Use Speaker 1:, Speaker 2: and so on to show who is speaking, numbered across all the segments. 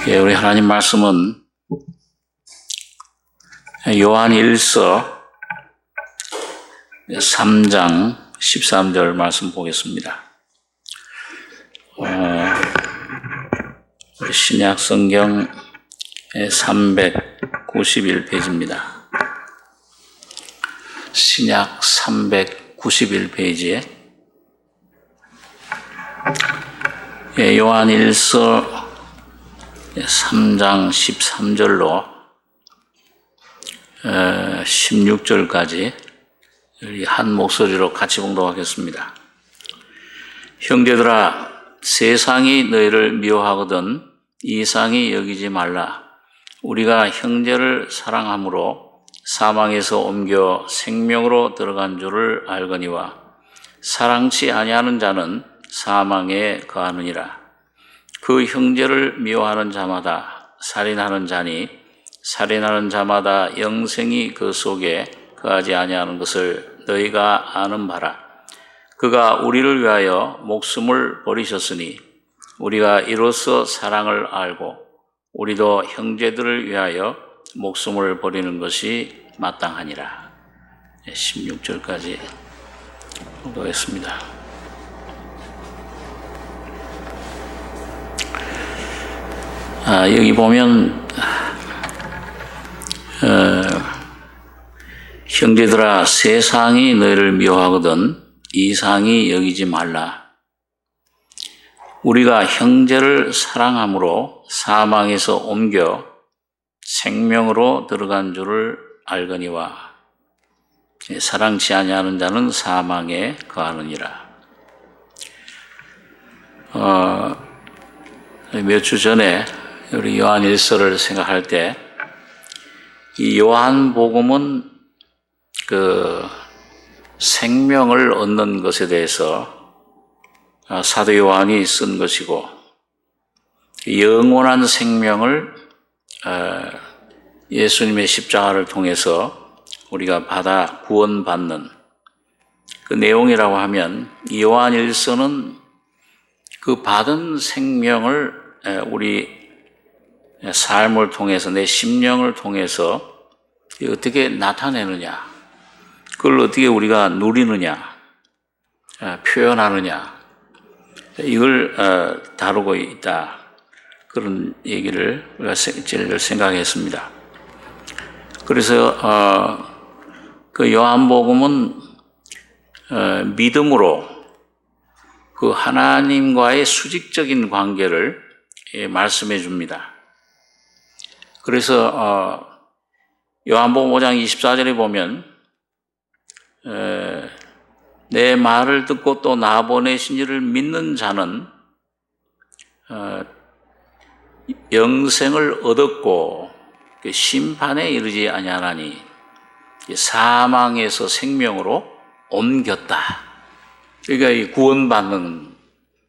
Speaker 1: 우리 하나님 말씀은 요한일서 3장 13절 말씀 보겠습니다. 신약 성경 391페이지입니다. 신약 391페이지에 요한일서 3장 13절로 16절까지 한 목소리로 같이 봉독하겠습니다. 형제들아, 세상이 너희를 미워하거든 이상히 여기지 말라. 우리가 형제를 사랑함으로 사망에서 옮겨 생명으로 들어간 줄을 알거니와 사랑치 아니하는 자는 사망에 거하느니라. 그 형제를 미워하는 자마다 살인하는 자니 살인하는 자마다 영생이 그 속에 거하지 아니하는 것을 너희가 아는 바라. 그가 우리를 위하여 목숨을 버리셨으니 우리가 이로써 사랑을 알고 우리도 형제들을 위하여 목숨을 버리는 것이 마땅하니라. 16절까지 보겠습니다. 여기 보면 형제들아, 세상이 너희를 미워하거든 이상히 여기지 말라. 우리가 형제를 사랑함으로 사망에서 옮겨 생명으로 들어간 줄을 알거니와 사랑치 아니하는 자는 사망에 거하느니라. 몇 주 전에 우리 요한일서를 생각할 때 이 요한복음은 그 생명을 얻는 것에 대해서 사도 요한이 쓴 것이고 영원한 생명을 예수님의 십자가를 통해서 우리가 받아 구원받는 그 내용이라고 하면 이 요한일서는 그 받은 생명을 우리 삶을 통해서 내 심령을 통해서 어떻게 나타내느냐, 그걸 어떻게 우리가 누리느냐, 표현하느냐, 이걸 다루고 있다. 그런 얘기를 우리가 생각했습니다. 그래서 그 요한복음은 믿음으로 그 하나님과의 수직적인 관계를 말씀해 줍니다. 그래서 요한복음 5장 24절에 보면 내 말을 듣고 또 나 보내신 이를 믿는 자는 영생을 얻었고 심판에 이르지 아니하나니 사망에서 생명으로 옮겼다. 그러니까 이 구원받는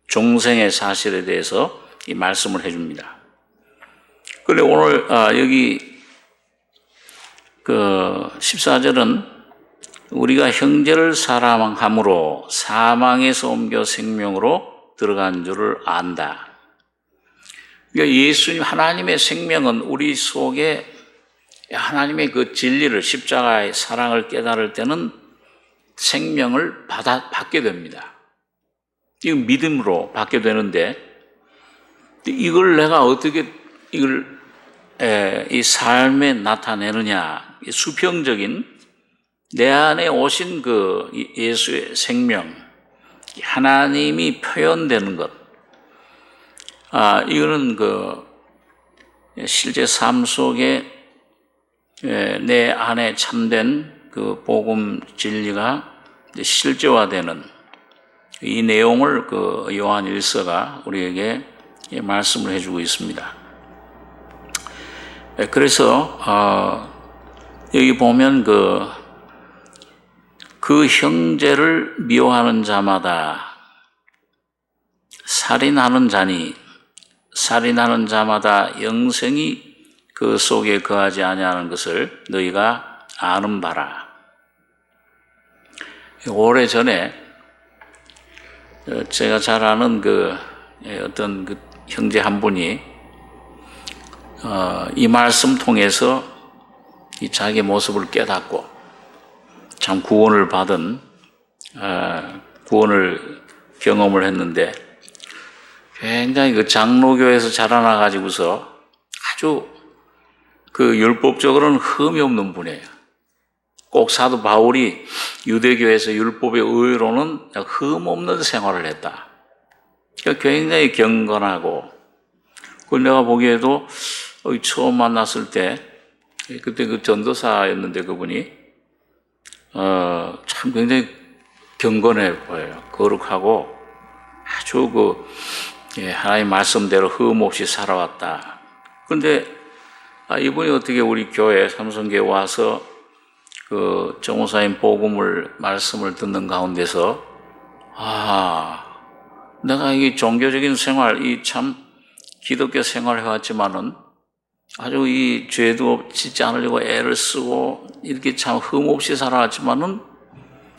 Speaker 1: 종생의 사실에 대해서 이 말씀을 해줍니다. 그런데 오늘 여기 그 14절은 우리가 형제를 사랑함으로 사망에서 옮겨 생명으로 들어간 줄을 안다. 그러니까 예수님 하나님의 생명은 우리 속에 하나님의 그 진리를 십자가의 사랑을 깨달을 때는 생명을 받게 됩니다. 이건 믿음으로 받게 되는데 이걸 내가 어떻게 이 삶에 나타내느냐, 수평적인 내 안에 오신 그 예수의 생명, 하나님이 표현되는 것, 이거는 그 실제 삶 속에 내 안에 참된 그 복음 진리가 실제화되는 이 내용을 그 요한일서가 우리에게 말씀을 해주고 있습니다. 그래서 여기 보면 그 형제를 미워하는 자마다 살인하는 자니 살인하는 자마다 영생이 그 속에 거하지 아니하는 것을 너희가 아는 바라. 오래전에 제가 잘 아는 어떤 형제 한 분이 이 말씀 통해서 이 자기 모습을 깨닫고 참 구원을 받은 구원을 경험을 했는데 굉장히 그 장로교에서 자라나 가지고서 아주 그 율법적으로는 흠이 없는 분이에요. 꼭 사도 바울이 유대교에서 율법의 의로는 흠 없는 생활을 했다. 그러니까 굉장히 경건하고, 그걸 내가 보기에도 처음 만났을 때 그때 그 전도사였는데 그분이 참 굉장히 경건해 보여요. 거룩하고 아주 하나님 말씀대로 흠 없이 살아왔다. 그런데 이분이 어떻게 우리 교회 삼성교회 와서 그 정호사님 말씀을 듣는 가운데서 내가 이 종교적인 생활, 이 참 기독교 생활을 해왔지만은 아주 이 죄도 짓지 않으려고 애를 쓰고 이렇게 참 흠없이 살아왔지만은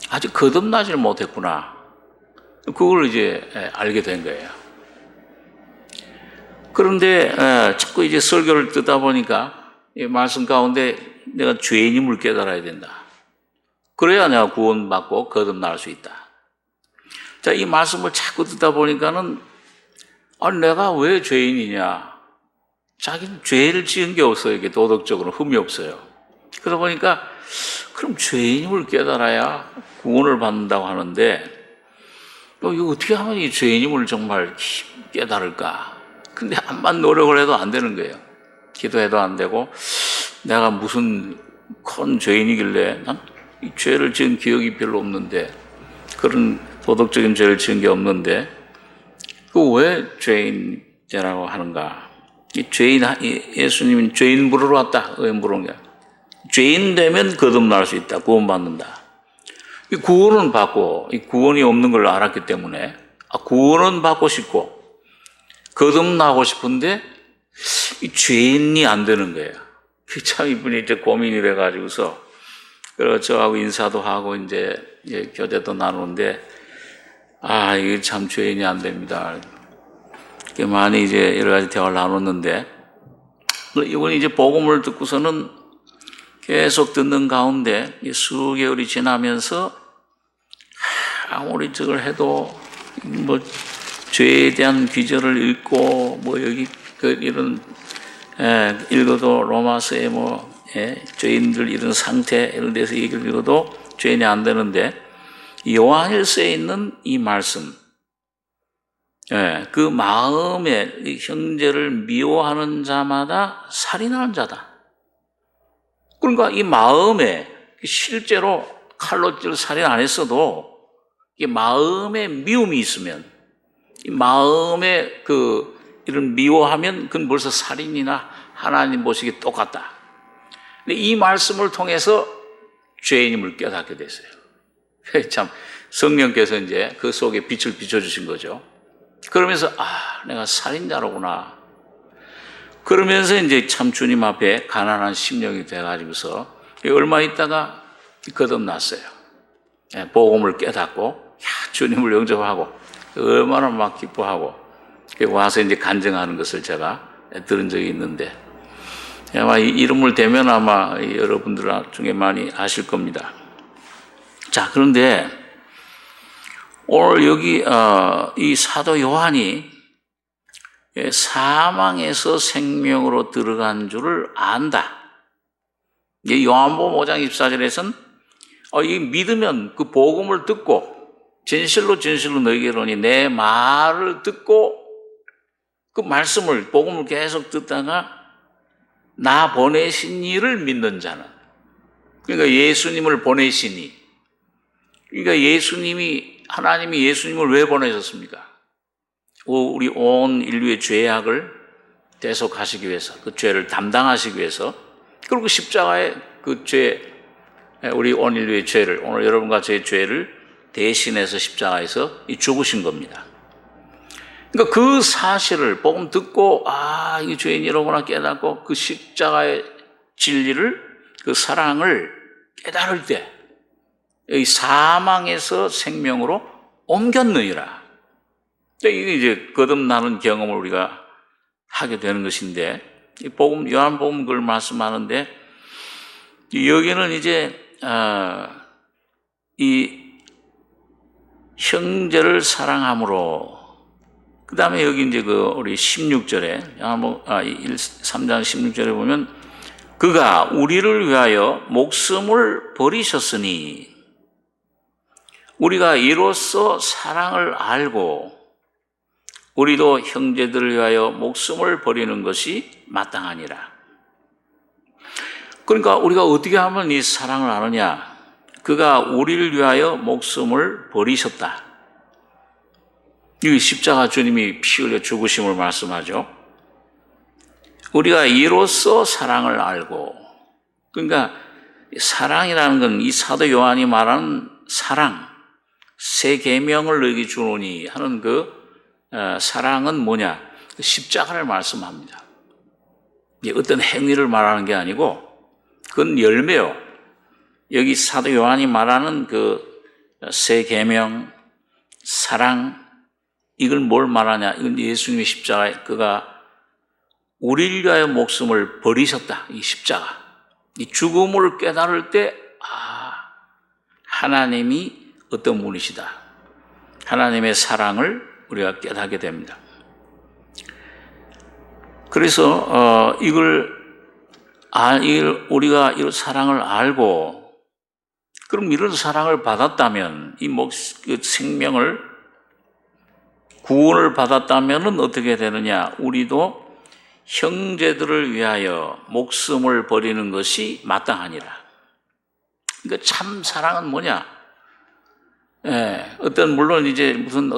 Speaker 1: 아직 거듭나질 못했구나. 그걸 이제 알게 된 거예요. 그런데 자꾸 이제 설교를 듣다 보니까 이 말씀 가운데 내가 죄인임을 깨달아야 된다. 그래야 내가 구원받고 거듭날 수 있다. 자, 이 말씀을 자꾸 듣다 보니까는 내가 왜 죄인이냐? 자기는 죄를 지은 게 없어요. 이게 도덕적으로 흠이 없어요. 그러다 보니까 그럼 죄인임을 깨달아야 구원을 받는다고 하는데 이거 어떻게 하면 이 죄인임을 정말 깨달을까? 근데 암만 노력을 해도 안 되는 거예요. 기도해도 안 되고 내가 무슨 큰 죄인이길래 난 이 죄를 지은 기억이 별로 없는데, 그런 도덕적인 죄를 지은 게 없는데 왜 죄인이라고 하는가? 예수님은 죄인 부르러 왔다. 왜 부르는 거야? 죄인 되면 거듭날 수 있다. 구원받는다. 이 구원은 받고, 이 구원이 없는 걸 알았기 때문에 구원은 받고 싶고 거듭나고 싶은데 이 죄인이 안 되는 거예요. 참 이분이 이제 고민이 돼가지고서 저하고 인사도 하고 이제 교제도 나누는데 이게 참 죄인이 안 됩니다. 많이 이제 여러 가지 대화를 나눴는데 이분이 이제 복음을 듣고서는 계속 듣는 가운데 수개월이 지나면서 아무리 저걸 해도 죄에 대한 귀절을 읽고 여기 이런 읽어도 로마서에 죄인들 이런 상태 이런 데서 얘기를 읽어도 죄인이 안 되는데 요한일서에 있는 이 말씀, 그 마음에 형제를 미워하는 자마다 살인하는 자다. 그러니까 이 마음에 실제로 칼로 살인 안 했어도 이 마음에 미움이 있으면, 이 마음에 이런 미워하면 그건 벌써 살인이나 하나님 보시기에 똑같다. 근데 이 말씀을 통해서 죄인임을 깨닫게 됐어요. 참 성령께서 이제 그 속에 빛을 비춰주신 거죠. 그러면서 내가 살인자로구나. 그러면서 이제 참 주님 앞에 가난한 심령이 돼가지고서 얼마 있다가 거듭났어요. 복음을 깨닫고 주님을 영접하고 얼마나 막 기뻐하고 와서 이제 간증하는 것을 제가 들은 적이 있는데 아마 이 이름을 대면 아마 여러분들 중에 많이 아실 겁니다. 자, 그런데 오늘 여기 이 사도 요한이 사망에서 생명으로 들어간 줄을 안다. 요한복음 5장 24절에서는 이 믿으면 그 복음을 듣고 진실로 너희에게 이르노니 내 말을 듣고 그 말씀을 복음을 계속 듣다가 나 보내신 이를 믿는 자는, 그러니까 예수님을 보내시니, 그러니까 하나님이 예수님을 왜 보내셨습니까? 우리 온 인류의 죄악을 대속하시기 위해서, 그 죄를 담당하시기 위해서, 그리고 십자가에 우리 온 인류의 죄를, 오늘 여러분과 저의 죄를 대신해서 십자가에서 죽으신 겁니다. 그러니까 그 사실을 복음 듣고 이게 죄인이로구나 깨닫고 그 십자가의 진리를, 그 사랑을 깨달을 때 이 사망에서 생명으로 옮겼느니라. 이게 이제 거듭나는 경험을 우리가 하게 되는 것인데, 이 복음, 요한복음 그걸 말씀하는데, 여기는 이제 이 형제를 사랑함으로, 그 다음에 여기 이제 우리 16절에 3장 16절에 보면 그가 우리를 위하여 목숨을 버리셨으니, 우리가 이로써 사랑을 알고 우리도 형제들을 위하여 목숨을 버리는 것이 마땅하니라. 그러니까 우리가 어떻게 하면 이 사랑을 아느냐? 그가 우리를 위하여 목숨을 버리셨다. 이 십자가 주님이 피 흘려 죽으심을 말씀하죠. 우리가 이로써 사랑을 알고, 그러니까 사랑이라는 건 이 사도 요한이 말하는 사랑, 새 계명을 너희에게 주노니 하는 사랑은 뭐냐? 십자가를 말씀합니다. 어떤 행위를 말하는 게 아니고 그건 열매요. 여기 사도 요한이 말하는 새 계명, 사랑, 이걸 뭘 말하냐? 이건 예수님의 십자가에 그가 우리를 위하여 목숨을 버리셨다. 이 십자가. 이 죽음을 깨달을 때, 하나님이 어떤 분이시다. 하나님의 사랑을 우리가 깨닫게 됩니다. 그래서, 우리가 이 사랑을 알고, 그럼 이런 사랑을 받았다면, 생명을, 구원을 받았다면 어떻게 되느냐? 우리도 형제들을 위하여 목숨을 버리는 것이 마땅하니라. 그러니까 참 사랑은 뭐냐? 물론 이제 무슨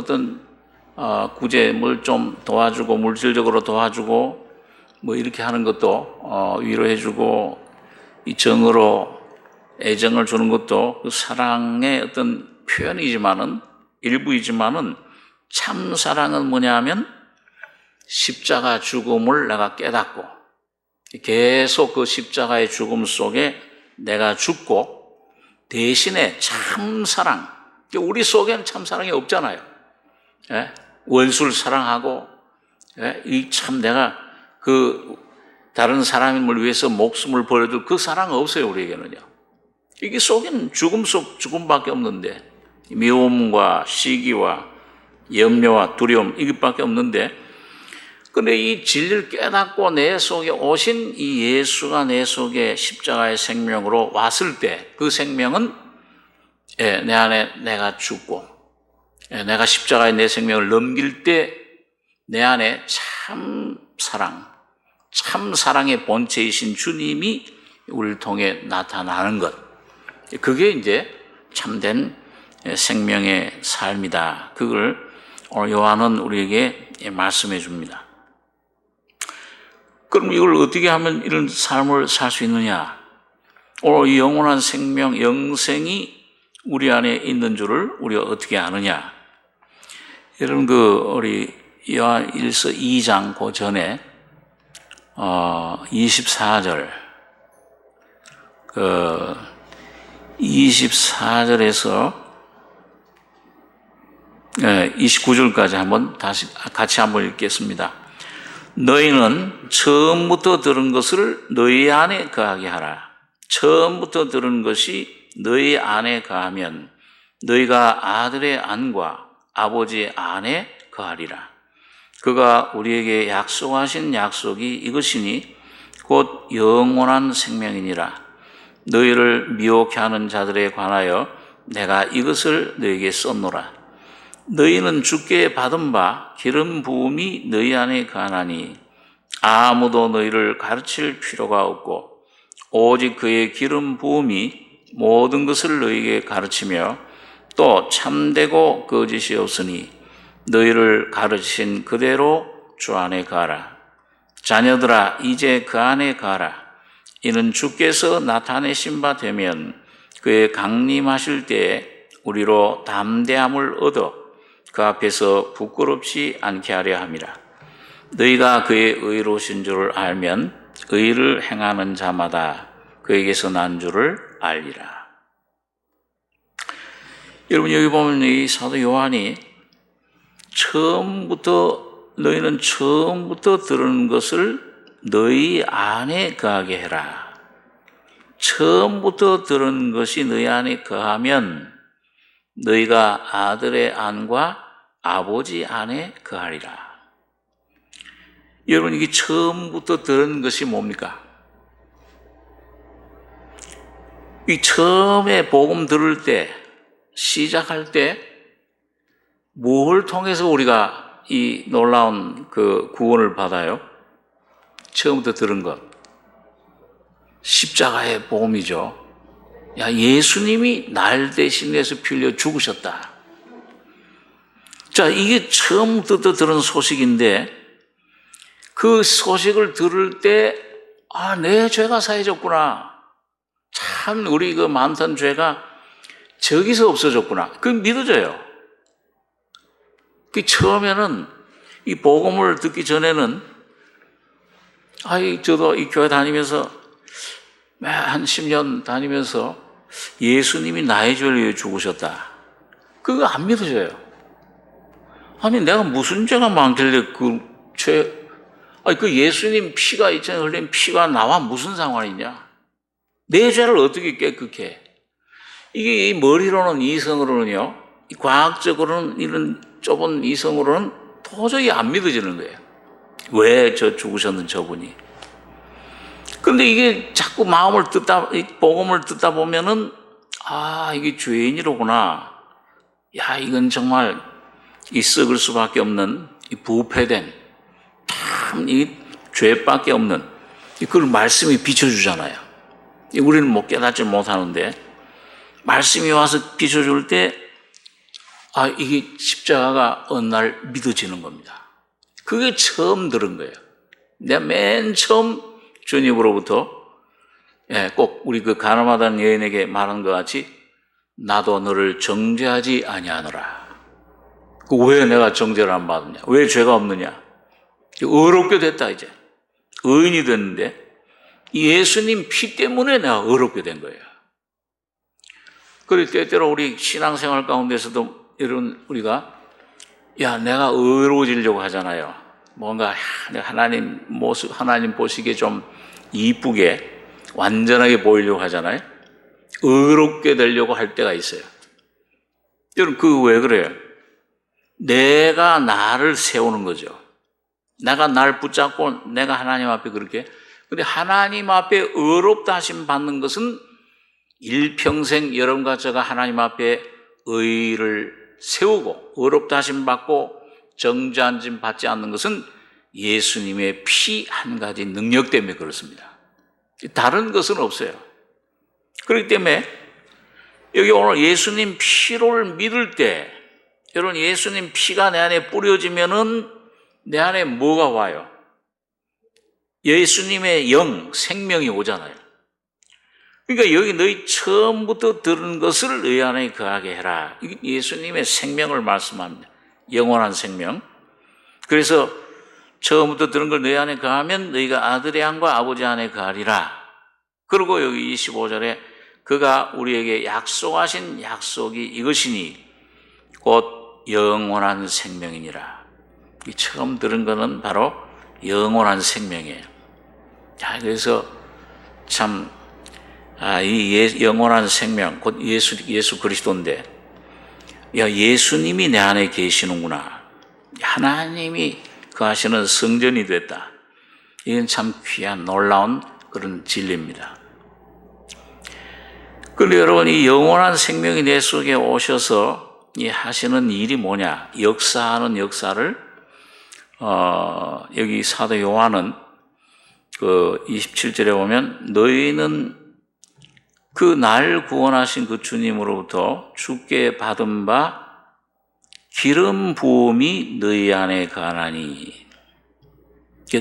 Speaker 1: 구제 뭘 좀 도와주고, 물질적으로 도와주고, 이렇게 하는 것도, 위로해주고, 이 정으로 애정을 주는 것도 그 사랑의 어떤 표현이지만은, 일부이지만은, 참 사랑은 뭐냐 하면 십자가 죽음을 내가 깨닫고 계속 그 십자가의 죽음 속에 내가 죽고 대신에 참 사랑, 우리 속에는 참 사랑이 없잖아요. 원수를 사랑하고, 이 참 내가 다른 사람을 위해서 목숨을 버려줄 그 사랑 없어요, 우리에게는요. 이게 속에는 죽음밖에 없는데, 미움과 시기와 염려와 두려움 이것밖에 없는데, 근데 이 진리를 깨닫고 내 속에 오신 이 예수가 내 속에 십자가의 생명으로 왔을 때 그 생명은 내 안에 내가 죽고 내가 십자가에 내 생명을 넘길 때 내 안에 참 사랑의 본체이신 주님이 우리를 통해 나타나는 것, 그게 이제 참된 생명의 삶이다. 그걸 오늘 요한은 우리에게 말씀해 줍니다. 그럼 이걸 어떻게 하면 이런 삶을 살 수 있느냐? 오늘 이 영원한 생명, 영생이 우리 안에 있는 줄을 우리가 어떻게 아느냐? 여러분, 우리 요한일서 2장 그 전에, 24절, 24절에서 29절까지 같이 한번 읽겠습니다. 너희는 처음부터 들은 것을 너희 안에 거하게 하라. 처음부터 들은 것이 너희 안에 거하면 너희가 아들의 안과 아버지의 안에 거하리라. 그가 우리에게 약속하신 약속이 이것이니 곧 영원한 생명이니라. 너희를 미혹해 하는 자들에 관하여 내가 이것을 너희에게 썼노라. 너희는 주께 받은 바 기름 부음이 너희 안에 거하나니 아무도 너희를 가르칠 필요가 없고 오직 그의 기름 부음이 모든 것을 너희에게 가르치며 또 참되고 거짓이 없으니 너희를 가르치신 그대로 주 안에 거하라. 자녀들아, 이제 그 안에 거하라. 이는 주께서 나타내신 바 되면 그의 강림하실 때에 우리로 담대함을 얻어 그 앞에서 부끄럽지 않게 하려 함이라. 너희가 그의 의로우신 줄을 알면 의를 행하는 자마다 그에게서 난 줄을 알리라. 여러분, 여기 보면 이 사도 요한이 너희는 처음부터 들은 것을 너희 안에 거하게 해라. 처음부터 들은 것이 너희 안에 거하면 너희가 아들의 안과 아버지 안에 거하리라. 여러분, 이게 처음부터 들은 것이 뭡니까? 이 처음에 복음 들을 때, 시작할 때, 뭘 통해서 우리가 이 놀라운 그 구원을 받아요? 처음부터 들은 것. 십자가의 복음이죠. 야, 예수님이 날 대신해서 피 흘려 죽으셨다. 자, 이게 처음부터 들은 소식인데, 그 소식을 들을 때, 아, 내 죄가 사해졌구나. 참, 우리 그 많던 죄가 저기서 없어졌구나. 그게 믿어져요. 그 처음에는 이 복음을 듣기 전에는, 저도 이 교회 다니면서, 한 10년 다니면서 예수님이 나의 죄를 위해 죽으셨다. 그거 안 믿어져요. 아니, 내가 무슨 죄가 많길래 그 예수님 피가 있잖아요. 흘린 피가 나와 무슨 상관이냐? 내 죄를 어떻게 깨끗게 해? 이게 이 머리로는 이성으로는요, 과학적으로는 이런 좁은 이성으로는 도저히 안 믿어지는 거예요. 왜 죽으셨는 저분이? 근데 이게 자꾸 복음을 듣다 보면은, 아, 이게 죄인이로구나. 야, 이건 정말 이 썩을 수밖에 없는 이 부패된 참 이 죄밖에 없는 그걸 말씀이 비춰주잖아요. 우리는 못 깨닫지 못하는데 말씀이 와서 비춰줄 때, 아, 이게 십자가가 어느 날 믿어지는 겁니다. 그게 처음 들은 거예요. 내가 맨 처음 주님으로부터, 꼭 우리 그 가늠하던 여인에게 말한 것 같이, 나도 너를 정죄하지 아니하노라. 왜 내가 정죄를 안 받느냐? 왜 죄가 없느냐? 어렵게 됐다, 이제. 의인이 됐는데, 예수님 피 때문에 내가 어렵게 된 거예요. 그리고 때때로 우리 신앙생활 가운데서도 이런 우리가, 야, 내가 의로워지려고 하잖아요. 뭔가 하나님 모습, 하나님 보시기에 좀 이쁘게, 완전하게 보이려고 하잖아요. 의롭게 되려고 할 때가 있어요. 여러분, 그거 왜 그래요? 내가 나를 세우는 거죠. 내가 날 붙잡고 내가 하나님 앞에 그렇게. 근데 하나님 앞에 의롭다 하심 받는 것은 일평생 여러분과 제가 하나님 앞에 의를 세우고 의롭다 하심 받고 정죄한 짐 받지 않는 것은 예수님의 피 한 가지 능력 때문에 그렇습니다. 다른 것은 없어요. 그렇기 때문에 여기 오늘 예수님 피를 믿을 때, 여러분, 예수님 피가 내 안에 뿌려지면은 내 안에 뭐가 와요? 예수님의 영, 생명이 오잖아요. 그러니까 여기 너희 처음부터 들은 것을 너희 안에 거하게 해라. 이게 예수님의 생명을 말씀합니다. 영원한 생명. 그래서 처음부터 들은 걸 너희 안에 거하면 너희가 아들의 안과 아버지 안에 거하리라. 그리고 여기 25절에 그가 우리에게 약속하신 약속이 이것이니 곧 영원한 생명이니라. 이 처음 들은 거는 바로 영원한 생명이에요. 자, 그래서 참, 이 영원한 생명, 곧 예수 그리스도인데, 야, 예수님이 내 안에 계시는구나. 하나님이 그 하시는 성전이 됐다. 이건 참 귀한 놀라운 그런 진리입니다. 그런데 여러분, 이 영원한 생명이 내 속에 오셔서 이 하시는 일이 뭐냐? 역사하는 역사를 여기 사도 요한은 그 27절에 보면 너희는 그 날 구원하신 그 주님으로부터 주께 받은 바 기름 부음이 너희 안에 거하나니,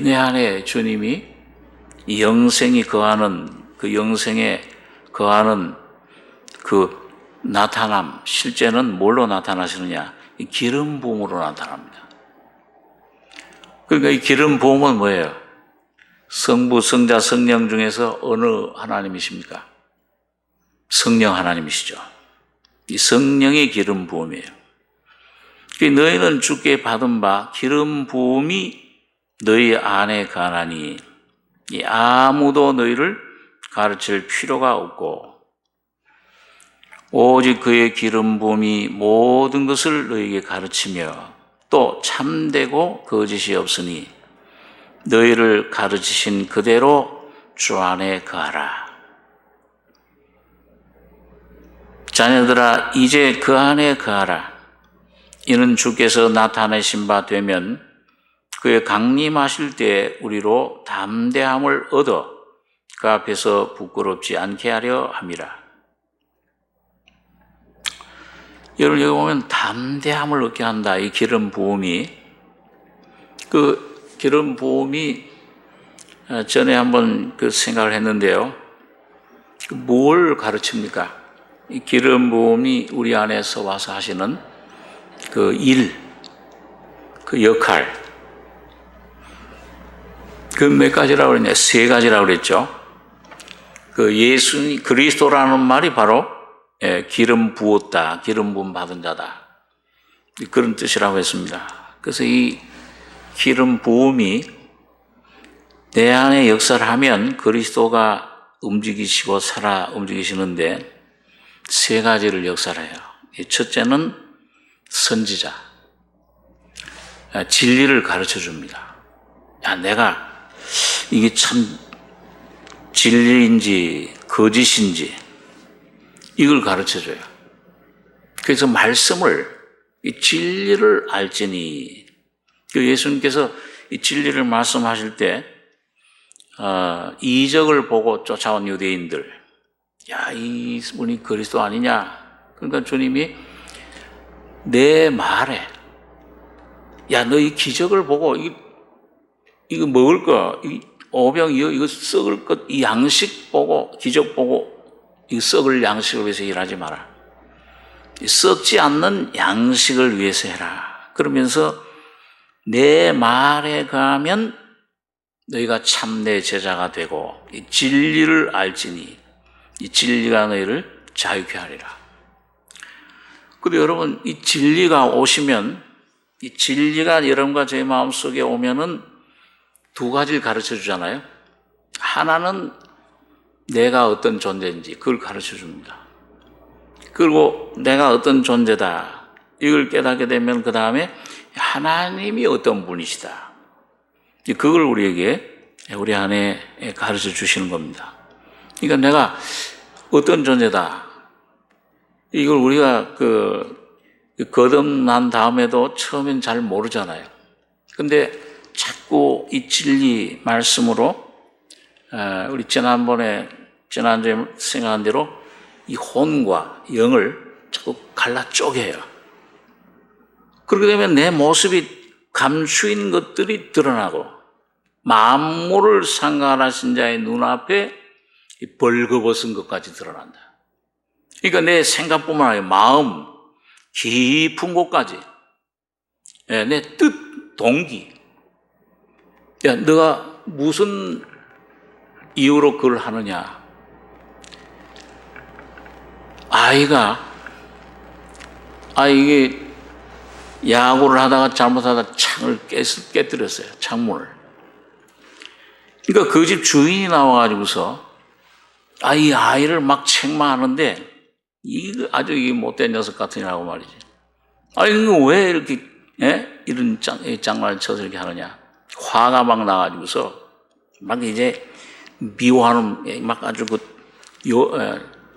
Speaker 1: 내 안에 주님이 이 영생이 거하는 그 영생에 거하는 그 나타남, 실제는 뭘로 나타나시느냐? 이 기름 부음으로 나타납니다. 그러니까 이 기름 부음은 뭐예요? 성부, 성자, 성령 중에서 어느 하나님이십니까? 성령 하나님이시죠. 이 성령의 기름 부음이에요. 너희는 주께 받은 바 기름 부음이 너희 안에 거하나니, 아무도 너희를 가르칠 필요가 없고 오직 그의 기름 부음이 모든 것을 너희에게 가르치며 또 참되고 거짓이 없으니 너희를 가르치신 그대로 주 안에 거하라. 자녀들아 이제 그 안에 거하라. 이는 주께서 나타내신 바 되면 그의 강림하실 때 우리로 담대함을 얻어 그 앞에서 부끄럽지 않게 하려 함이라. 여러분 여기 보면 담대함을 얻게 한다. 이 기름 부음이 그 기름 부음이 전에 한번 그 생각을 했는데요. 뭘 가르칩니까? 이 기름 부음이 우리 안에서 와서 하시는 그 일, 그 역할, 그 몇 가지라고 그랬냐? 세 가지라고 그랬죠. 그 예수님 그리스도라는 말이 바로 기름 부었다, 기름 부음 받은 자다, 그런 뜻이라고 했습니다. 그래서 이 기름 부음이 내 안에 역사를 하면 그리스도가 움직이시고 살아 움직이시는데 세 가지를 역사를 해요. 첫째는 선지자, 진리를 가르쳐 줍니다. 내가 이게 참 진리인지 거짓인지 이걸 가르쳐줘요. 그래서 말씀을, 이 진리를 알지니, 예수님께서 이 진리를 말씀하실 때 이적을 보고 쫓아온 유대인들, 이분이 그리스도 아니냐? 그러니까 주님이 내 말에, 너 이 기적을 보고 이거 먹을 거, 이 오병 이거 썩을 것, 이 양식 보고 기적 보고 이 썩을 양식을 위해서 일하지 마라. 썩지 않는 양식을 위해서 해라. 그러면서 내 말에 가면 너희가 참내 제자가 되고 이 진리를 알지니 이 진리가 너희를 자유케 하리라. 근데 여러분 이 진리가 오시면, 이 진리가 여러분과 제 마음속에 오면은 두 가지를 가르쳐 주잖아요. 하나는 내가 어떤 존재인지 그걸 가르쳐 줍니다. 그리고 내가 어떤 존재다 이걸 깨닫게 되면 그 다음에 하나님이 어떤 분이시다, 그걸 우리 안에 가르쳐 주시는 겁니다. 그러니까 내가 어떤 존재다, 이걸 우리가 거듭난 다음에도 처음엔 잘 모르잖아요. 근데 자꾸 이 진리 말씀으로 우리 지난주에 생각한 대로 이 혼과 영을 자꾸 갈라 쪼개요. 그렇게 되면 내 모습이 감추인 것들이 드러나고 만물을 상관하신 자의 눈앞에 벌거벗은 것까지 드러난다. 그러니까 내 생각뿐만 아니라 마음 깊은 곳까지, 내 뜻, 동기, 너가 무슨 이유로 그걸 하느냐. 이게 야구를 하다가 잘못하다 창을 깨뜨렸어요. 창문을. 그러니까 그 집 주인이 나와가지고서 이 아이를 막 책망하는데 이게 아주 못된 녀석 같으냐고 말이지. 이거 왜 이렇게 이런 장난을 쳐서 이렇게 하느냐. 화가 막 나가지고서 막 이제 미워하는, 막 아주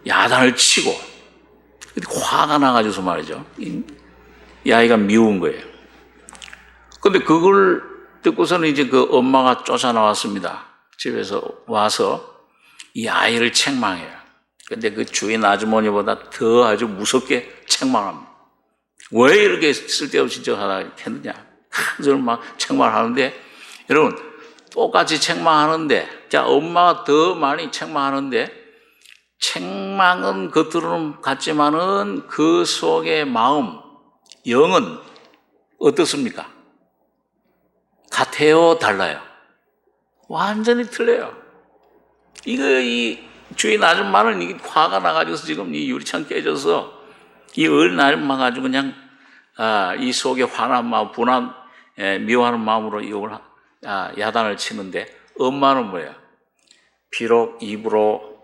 Speaker 1: 야단을 치고 화가 나가지고서 말이죠. 이 아이가 미운 거예요. 근데 그걸 듣고서는 이제 그 엄마가 쫓아나왔습니다. 집에서 와서 이 아이를 책망해요. 근데 그 주인 아주머니보다 더 아주 무섭게 책망합니다. 왜 이렇게 쓸데없이 저 하다 했느냐. 저는 막 책망하는데, 여러분, 똑같이 책망하는데, 엄마가 더 많이 책망하는데, 책망은 겉으로는 같지만은 그 속의 마음, 영은 어떻습니까? 같아요? 달라요? 완전히 틀려요. 이 주인 아줌마는 이게 화가 나가지고서 지금 이 유리창 깨져서 이 어린 아줌마 가지고 그냥 이 속에 화난 마음, 분한, 미워하는 마음으로 욕을 야단을 치는데, 엄마는 뭐예요? 비록 입으로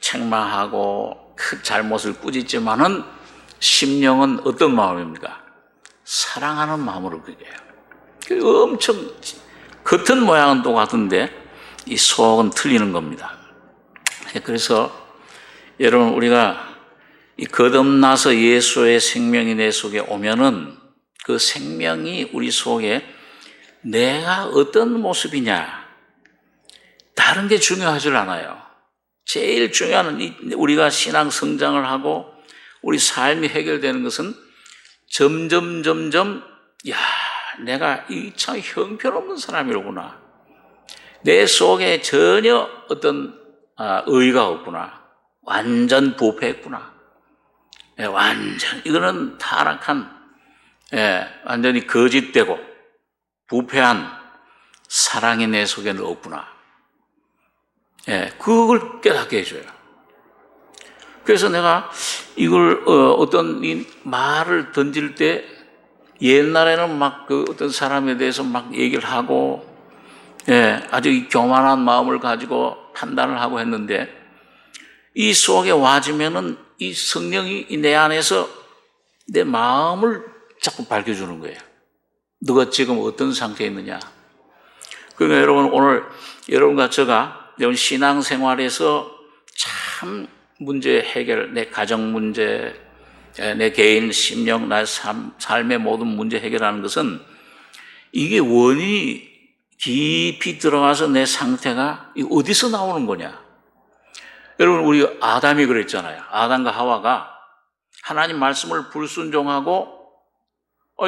Speaker 1: 책망하고 큰 잘못을 꾸짖지만은 심령은 어떤 마음입니까? 사랑하는 마음으로 그게요. 엄청 겉은 모양은 똑같은데 이 속은 틀리는 겁니다. 그래서 여러분, 우리가 이 거듭나서 예수의 생명이 내 속에 오면은 그 생명이 우리 속에 내가 어떤 모습이냐, 다른 게 중요하지 않아요. 제일 중요한 우리가 신앙 성장을 하고 우리 삶이 해결되는 것은 점점 야, 내가 이 참 형편없는 사람이로구나. 내 속에 전혀 어떤 의의가 없구나. 완전 부패했구나. 완전 이거는 타락한, 완전히 거짓되고 부패한 사랑이 내 속에는 없구나. 그걸 깨닫게 해줘요. 그래서 내가 이걸 어떤 이 말을 던질 때 옛날에는 막 그 어떤 사람에 대해서 막 얘기를 하고 아주 교만한 마음을 가지고 판단을 하고 했는데 이 속에 와지면은 이 성령이 내 안에서 내 마음을 자꾸 밝혀주는 거예요. 너가 지금 어떤 상태에 있느냐. 그러니까 여러분, 오늘 여러분과 제가 여러분 신앙생활에서 참 문제 해결, 내 가정 문제, 내 개인 심령, 나의 삶의 모든 문제 해결하는 것은 이게 원인이 깊이 들어가서 내 상태가 어디서 나오는 거냐. 여러분, 우리 아담이 그랬잖아요. 아담과 하와가 하나님 말씀을 불순종하고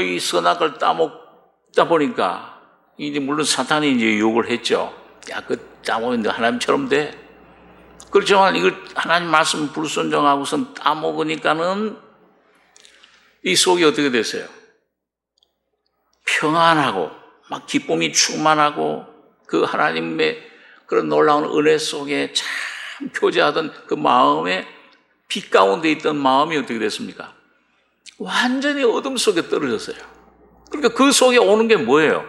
Speaker 1: 이 선악을 따먹다 보니까 이제 물론 사탄이 이제 욕을 했죠. 야, 그 따먹는데 하나님처럼 돼. 그렇지만 이걸 하나님 말씀 불순종하고선 따먹으니까는 이 속이 어떻게 됐어요? 평안하고 막 기쁨이 충만하고 그 하나님의 그런 놀라운 은혜 속에 참 교제하던 그 마음에 빛 가운데 있던 마음이 어떻게 됐습니까? 완전히 어둠 속에 떨어졌어요. 그러니까 그 속에 오는 게 뭐예요?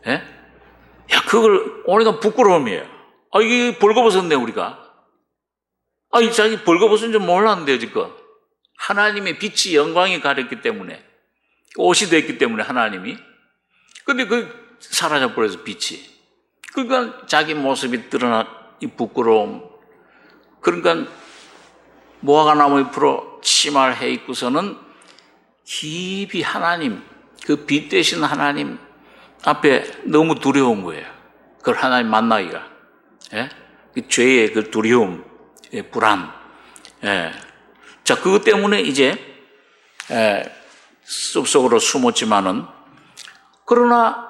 Speaker 1: 야, 그걸 오니까 부끄러움이에요. 이게 벌거벗었네, 우리가. 이 자기 벌거벗은 줄 몰랐는데요, 지금. 하나님의 빛이 영광이 가렸기 때문에, 옷이 됐기 때문에 하나님이. 근데 사라져버려서 빛이. 그러니까 자기 모습이 드러난 이 부끄러움. 그러니까 무화과나무 잎으로 치마를 해 입고서는 깊이 하나님, 그 빛 되신 하나님 앞에 너무 두려운 거예요. 그걸 하나님 만나기가. 그 죄의 그 두려움, 불안. 자, 그것 때문에 이제 숲속으로 숨었지만은, 그러나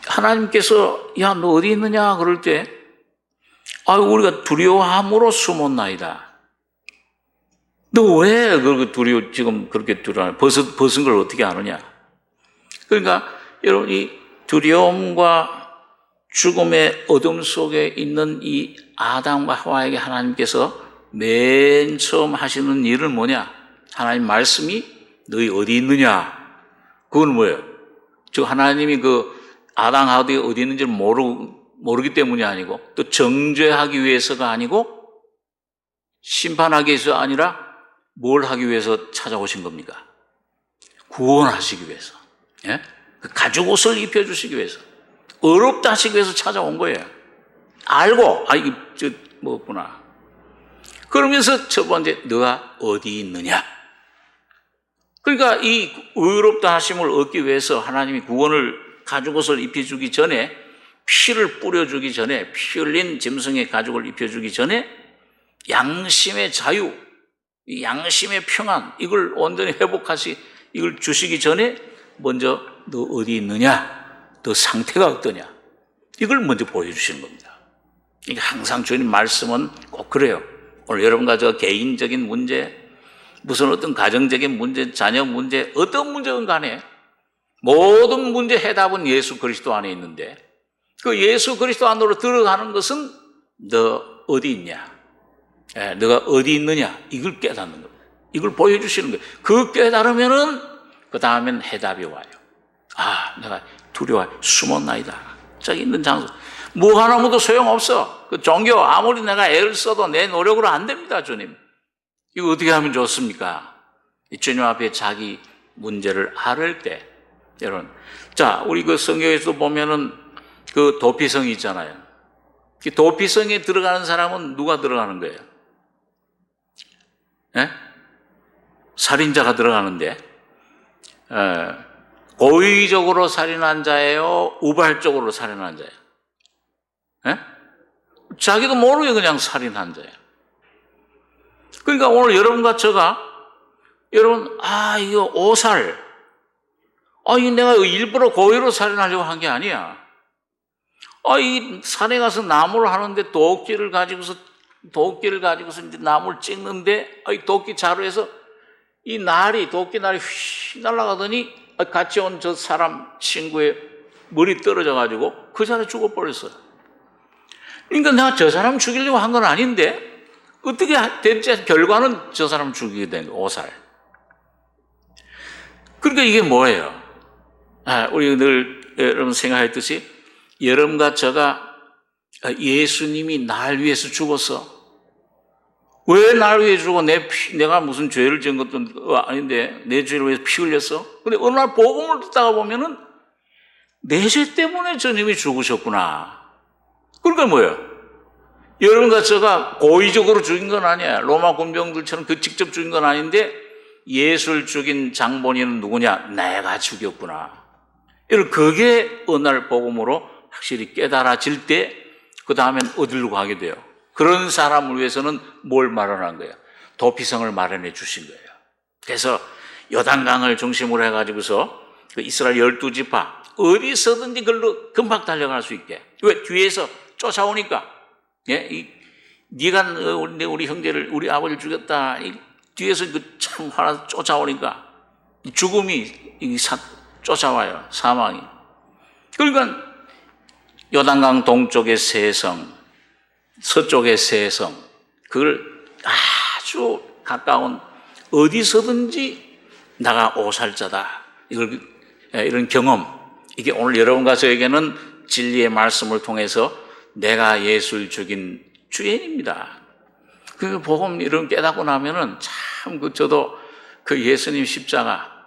Speaker 1: 하나님께서 야, 너 어디 있느냐 그럴 때 우리가 두려워함으로 숨었나이다. 너 왜 그렇게 지금 그렇게 두려워? 벗은 걸 어떻게 아느냐? 그러니까 여러분, 이 두려움과 죽음의 어둠 속에 있는 이 아담과 하와에게 하나님께서 맨 처음 하시는 일은 뭐냐? 하나님 말씀이 너희 어디 있느냐? 그건 뭐예요? 즉 하나님이 그 아담 하와가 어디 있는지를 모르기 때문이 아니고, 또 정죄하기 위해서가 아니고, 심판하기 위해서 아니라 뭘 하기 위해서 찾아오신 겁니까? 구원하시기 위해서. 그 가죽 옷을 입혀주시기 위해서, 어렵다 하시기 위해서 찾아온 거예요. 알고 이게 뭐구나. 그러면서 첫 번째, 너가 어디 있느냐. 그러니까 이 의롭다 하심을 얻기 위해서 하나님이 구원을 가죽 옷을 입혀주기 전에, 피를 뿌려주기 전에, 피 흘린 짐승의 가죽을 입혀주기 전에 양심의 자유, 이 양심의 평안, 이걸 온전히 이걸 주시기 전에 먼저 너 어디 있느냐, 너 상태가 어떠냐, 이걸 먼저 보여주시는 겁니다. 이게 항상 주님 말씀은 꼭 그래요. 오늘 여러분과 저 개인적인 문제, 무슨 어떤 가정적인 문제, 자녀 문제, 어떤 문제든 간에 모든 문제 해답은 예수 그리스도 안에 있는데, 그 예수 그리스도 안으로 들어가는 것은 너 어디 있냐, 너가 어디 있느냐, 이걸 깨닫는 겁니다. 이걸 보여주시는 거예요. 그 깨달으면은 그 다음엔 해답이 와요. 내가 두려워 숨었나이다. 자기 있는 장소. 뭐 하나무도 소용없어. 그 종교 아무리 내가 애를 써도 내 노력으로 안 됩니다, 주님. 이거 어떻게 하면 좋습니까? 주님 앞에 자기 문제를 아를 때, 여러분. 자, 우리 그 성경에서 보면은 그 도피성이 있잖아요. 그 도피성에 들어가는 사람은 누가 들어가는 거예요? 예? 살인자가 들어가는데, 고의적으로 살인한 자예요? 우발적으로 살인한 자예요? 예? 자기도 모르게 그냥 살인한 자예요. 그러니까 오늘 여러분과 제가, 여러분, 이거 오살. 이거 내가 일부러 고의로 살인하려고 한 게 아니야. 이 산에 가서 나무를 하는데 도끼를 가지고서 이제 나무를 찍는데, 이 도끼 자루에서 도끼 날이 휘 날아가더니 같이 온 저 사람 친구의 머리 떨어져가지고 그 자리에 죽어버렸어요. 그러니까 내가 저 사람 죽이려고 한 건 아닌데, 어떻게 됐지? 결과는 저 사람 죽이게 된 거예요, 오살. 그러니까 이게 뭐예요? 우리 늘 여러분 생각했듯이 여러분과 저가 예수님이 날 위해서 죽었어. 왜 날 위해 죽어? 내가 무슨 죄를 지은 것도 아닌데 내 죄를 위해서 피 흘렸어? 근데 어느 날 복음을 듣다가 보면은 내 죄 때문에 주님이 죽으셨구나. 그러니까 뭐예요? 여러분과 저가 고의적으로 죽인 건 아니야. 로마 군병들처럼 직접 죽인 건 아닌데 예수를 죽인 장본인은 누구냐? 내가 죽였구나. 그게 어느 날 복음으로 확실히 깨달아질 때 그 다음엔 어디로 가게 돼요? 그런 사람을 위해서는 뭘 마련한 거예요? 도피성을 마련해 주신 거예요. 그래서 요단강을 중심으로 해가지고서 그 이스라엘 12지파 어디서든지 그걸로 금방 달려갈 수 있게. 왜? 뒤에서 쫓아오니까. 예? 네가 우리 형제를, 우리 아버지를 죽였다. 뒤에서 참 화나서 쫓아오니까 죽음이 쫓아와요. 사망이. 그러니까 요단강 동쪽의 세성, 서쪽의 세성, 그걸 아주 가까운 어디서든지 나가 오살자다. 이런 경험, 이게 오늘 여러분과 저에게는 진리의 말씀을 통해서 내가 예수를 죽인 주인입니다. 그 복음 이런 깨닫고 나면은 참 저도 그 예수님 십자가,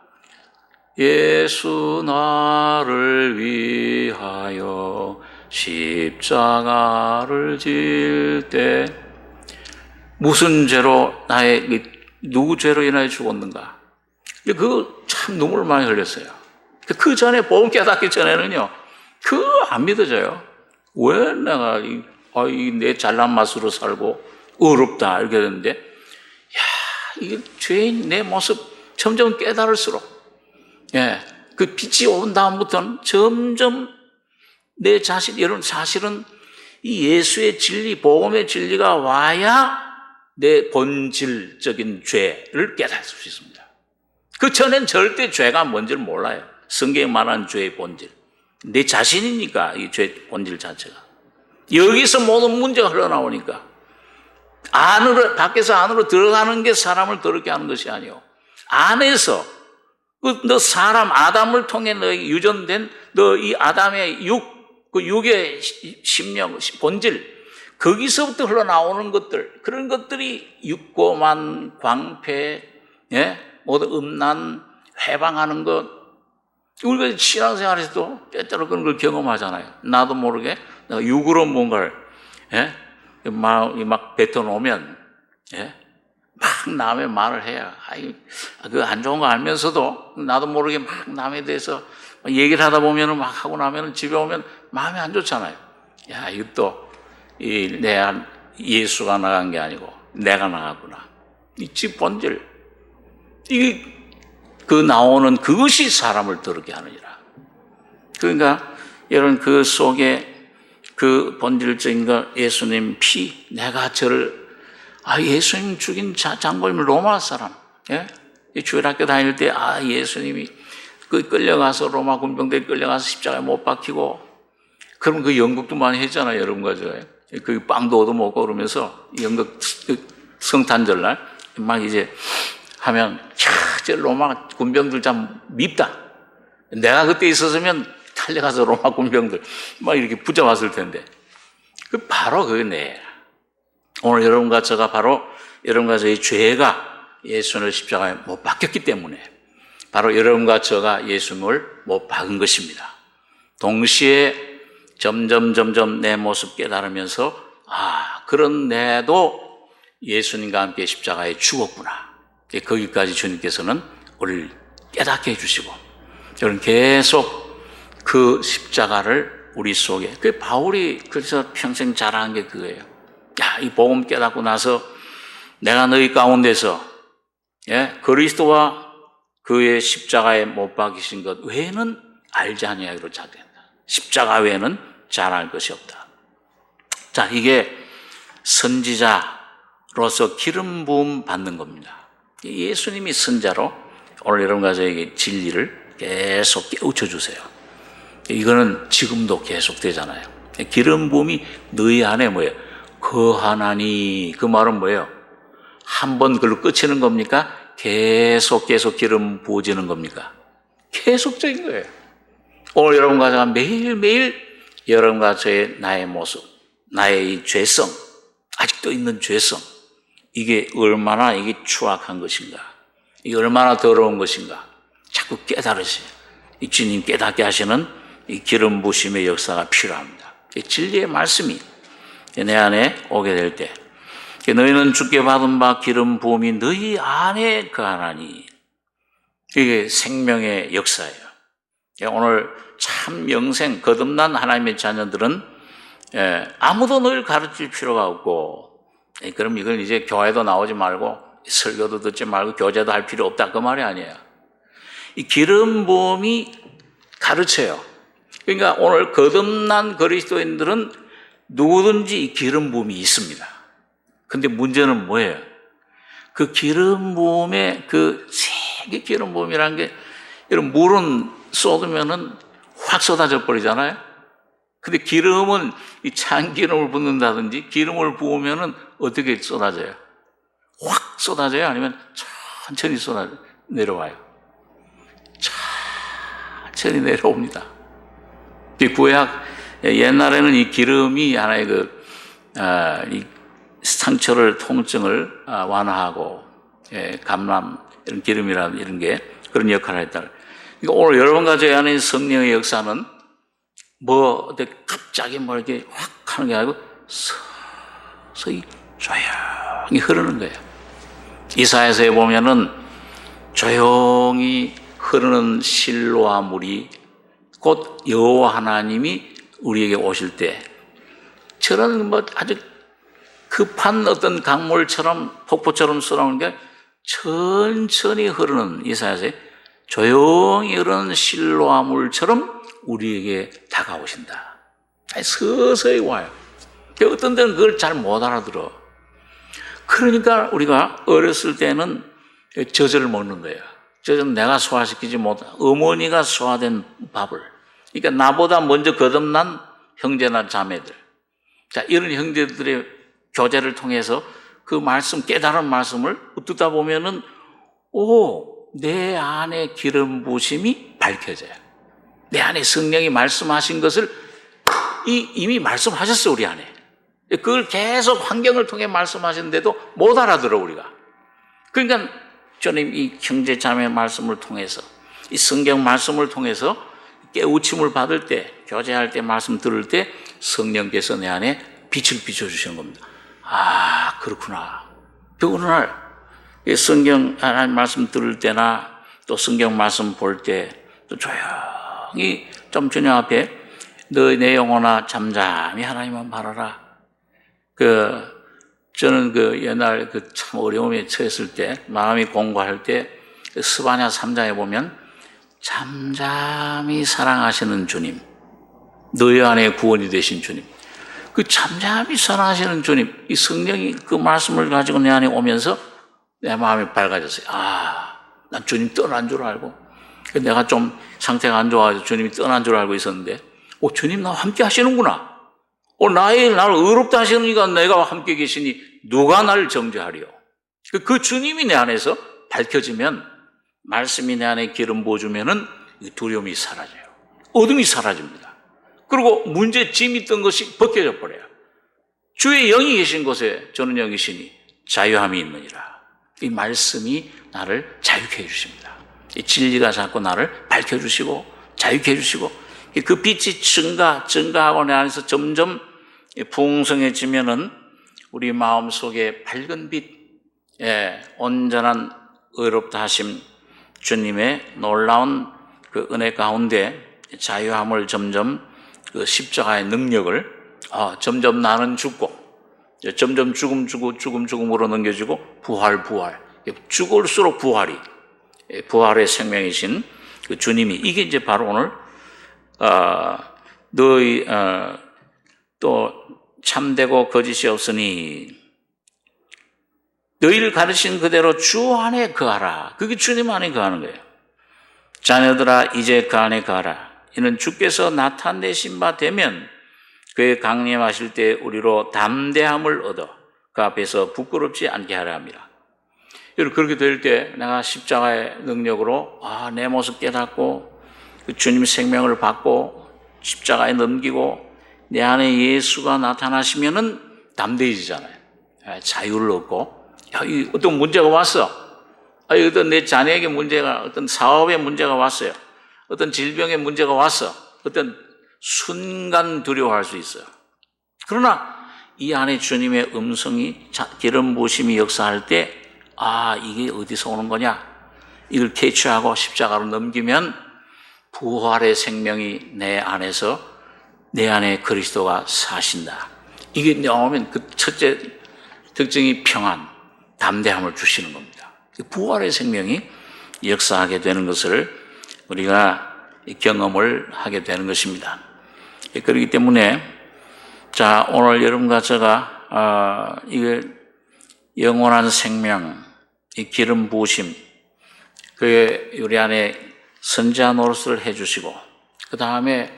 Speaker 1: 예수 나를 위하여 십자가를 질 때 무슨 죄로 누구 죄로 인하여 죽었는가? 그거 참 눈물 많이 흘렸어요. 그 전에 복음 깨닫기 전에는요, 그거 안 믿어져요. 왜 내가 내 잘난 맛으로 살고 어렵다 이렇게 되는데, 이게 죄인 내 모습 점점 깨달을수록, 그 빛이 온 다음부터는 점점 내 자신, 여러분 사실은 이 예수의 진리, 복음의 진리가 와야 내 본질적인 죄를 깨달을 수 있습니다. 그 전엔 절대 죄가 뭔지를 몰라요. 성경에 말하는 죄의 본질. 내 자신이니까 이 죄 본질 자체가. 여기서 모든 문제가 흘러나오니까 밖에서 안으로 들어가는 게 사람을 더럽게 하는 것이 아니요. 안에서 너 사람 아담을 통해 너에게 유전된 너 이 아담의 그 육의 심령, 본질, 거기서부터 흘러나오는 것들, 그런 것들이 육고만, 광폐, 모두 음란, 회방하는 것. 우리가 신앙생활에서도 때때로 그런 걸 경험하잖아요. 나도 모르게 내가 육으로 뭔가를 막 뱉어놓으면 막 남의 말을 해야 그 안 좋은 거 알면서도 나도 모르게 막 남에 대해서 얘기를 하다 보면은 막 하고 나면은 집에 오면 마음이 안 좋잖아요. 이것도 예수가 나간 게 아니고 내가 나갔구나. 이 집 본질, 그 나오는 그것이 사람을 더럽게 하느니라. 그러니까 여러분 그 속에 그 본질적인 거, 예수님 피, 내가 저를 예수님 죽인 장본인 로마 사람, 주일학교 다닐 때 예수님이 끌려가서 로마 군병대에 끌려가서 십자가에 못 박히고, 그럼 그 연극도 많이 했잖아요, 여러분과 저. 그 빵도 얻어먹고 그러면서 연극 성탄절날 막 이제 하면 저 로마 군병들 참 밉다. 내가 그때 있었으면 달려가서 로마 군병들 막 이렇게 붙잡았을 텐데. 바로 그거네. 오늘 여러분과 저가 바로 여러분과 저의 죄가 예수님을 십자가에 못 박혔기 때문에 바로 여러분과 저가 예수님을 못 박은 것입니다. 동시에 점점 내 모습 깨달으면서 그런 내도 예수님과 함께 십자가에 죽었구나. 거기까지 주님께서는 우리를 깨닫게 해주시고 여러분 계속 그 십자가를 우리 속에 바울이 그래서 평생 자랑한 게 그거예요. 이 복음 깨닫고 나서 내가 너희 가운데서 그리스도와 그의 십자가에 못 박이신 것 외에는 알지 아니하기로 자된다. 십자가 외에는 잘 알 것이 없다. 자, 이게 선지자로서 기름 부음 받는 겁니다. 예수님이 선자로 오늘 여러분과 저에게 진리를 계속 깨우쳐 주세요. 이거는 지금도 계속 되잖아요. 기름 부음이 너희 안에 뭐예요? 거하나니. 그 말은 뭐예요? 한 번 그걸로 끝이는 겁니까? 계속 기름 부어지는 겁니까? 계속적인 거예요. 오늘 여러분과 제가 매일매일 여러분과 저의 나의 모습, 나의 이 죄성, 아직도 있는 죄성, 이게 얼마나 이게 추악한 것인가, 이게 얼마나 더러운 것인가 자꾸 깨달으세요. 이 주님 깨닫게 하시는 이 기름 부심의 역사가 필요합니다. 진리의 말씀이 내 안에 오게 될 때 너희는 주께 받은 바 기름 부음이 너희 안에 거하나니, 이게 생명의 역사예요. 오늘 참 영생 거듭난 하나님의 자녀들은 아무도 널 가르칠 필요가 없고, 그럼 이건 이제 교회도 나오지 말고 설교도 듣지 말고 교제도 할 필요 없다 그 말이 아니에요. 이 기름 부음이 가르쳐요. 그러니까 오늘 거듭난 그리스도인들은 누구든지 이 기름 부음이 있습니다. 근데 문제는 뭐예요? 그 기름 부음의 그 세계 기름 부음이라는 게, 이런 물은 쏟으면은 확 쏟아져 버리잖아요. 근데 기름은 이 참기름을 붓는다든지 기름을 부으면은 어떻게 쏟아져요? 확 쏟아져요? 아니면 천천히 내려와요? 천천히 내려옵니다. 구약 옛날에는 이 기름이 하나의 이 상처를, 통증을 완화하고 감람, 이런 기름이라는 이런 게 그런 역할을 했다. 그러니까 오늘 여러분과 저희 안에 성령의 역사는 갑자기 이렇게 확 하는 게 아니고 서서히 조용히 흐르는 거예요. 이사야서에 보면은 조용히 흐르는 실로와 물이 곧 여호와 하나님이 우리에게 오실 때, 저런 아주 급한 어떤 강물처럼 폭포처럼 쏟아오는 게 천천히 흐르는, 이사야서에 조용히 흐르는 실로와 물처럼 우리에게 다가오신다. 서서히 와요. 어떤 데는 그걸 잘 못 알아들어. 그러니까 우리가 어렸을 때는 젖을 먹는 거예요. 젖은 내가 소화시키지 못한, 어머니가 소화된 밥을, 그러니까 나보다 먼저 거듭난 형제나 자매들, 자, 이런 형제들의 교제를 통해서 그 말씀, 깨달은 말씀을 듣다 보면은 내 안에 기름 부심이 밝혀져요. 내 안에 성령이 말씀하신 것을 이미 말씀하셨어, 우리 안에. 그걸 계속 환경을 통해 말씀하시는데도 못 알아들어, 우리가. 그러니까 저는 이 형제 자매 말씀을 통해서, 이 성경 말씀을 통해서 깨우침을 받을 때, 교제할 때, 말씀 들을 때 성령께서 내 안에 빛을 비춰주시는 겁니다. 그렇구나. 어느 날 성경 하나님 말씀 들을 때나 또 성경 말씀 볼 때 또 조용히 좀 주님 앞에 너희 내 영혼아 잠잠히 하나님만 바라라. 저는 옛날 참 어려움에 처했을 때, 마음이 공고할 때 스바냐 3장에 보면 잠잠히 사랑하시는 주님, 너희 안에 구원이 되신 주님, 그 잠잠히 사랑하시는 주님, 이 성령이 그 말씀을 가지고 내 안에 오면서 내 마음이 밝아졌어요. 난 주님 떠난 줄 알고, 내가 좀 상태가 안 좋아서 주님이 떠난 줄 알고 있었는데, 주님 나와 함께 하시는구나. 나를 의롭다 하시니까 내가 함께 계시니 누가 나를 정죄하리요. 그 주님이 내 안에서 밝혀지면, 말씀이 내 안에 기름 부어주면은 두려움이 사라져요. 어둠이 사라집니다. 그리고 문제짐이 있던 것이 벗겨져 버려요. 주의 영이 계신 곳에 저는 영이시니 자유함이 있느니라. 이 말씀이 나를 자유케 해주십니다. 이 진리가 자꾸 나를 밝혀주시고 자유케 해주시고 그 빛이 증가하고 내 안에서 점점 풍성해지면은 우리 마음속에 밝은 빛, 온전한 의롭다 하심 주님의 놀라운 그 은혜 가운데 자유함을 점점 그 십자가의 능력을 점점 나는 죽고 점점 죽음으로 넘겨지고 부활 죽을수록 부활의 생명이신 그 주님이 이게 이제 바로 오늘 너희 또 참되고 거짓이 없으니 너희를 가르친 그대로 주 안에 거하라. 그게 주님 안에 거하는 거예요. 자녀들아 이제 그 안에 거하라. 이는 주께서 나타내신 바 되면 그의 강림하실 때 우리로 담대함을 얻어 그 앞에서 부끄럽지 않게 하려 합니다. 여러분 그렇게 될 때 내가 십자가의 능력으로 내 모습 깨닫고 그 주님의 생명을 받고 십자가에 넘기고 내 안에 예수가 나타나시면은 담대해지잖아요. 자유를 얻고 어떤 문제가 왔어. 어떤 내 자녀에게 문제가 어떤 사업에 문제가 왔어요. 어떤 질병에 문제가 왔어. 어떤 순간 두려워할 수 있어요. 그러나 이 안에 주님의 음성이 기름 부으심이 역사할 때 이게 어디서 오는 거냐? 이걸 캐치하고 십자가로 넘기면 부활의 생명이 내 안에 그리스도가 사신다. 이게 나오면 그 첫째 특징이 평안, 담대함을 주시는 겁니다. 부활의 생명이 역사하게 되는 것을 우리가 경험을 하게 되는 것입니다. 그렇기 때문에 자 오늘 여러분과 제가 이게 영원한 생명, 이 기름 부으심, 그의 우리 안에 선지자 노릇을 해주시고 그 다음에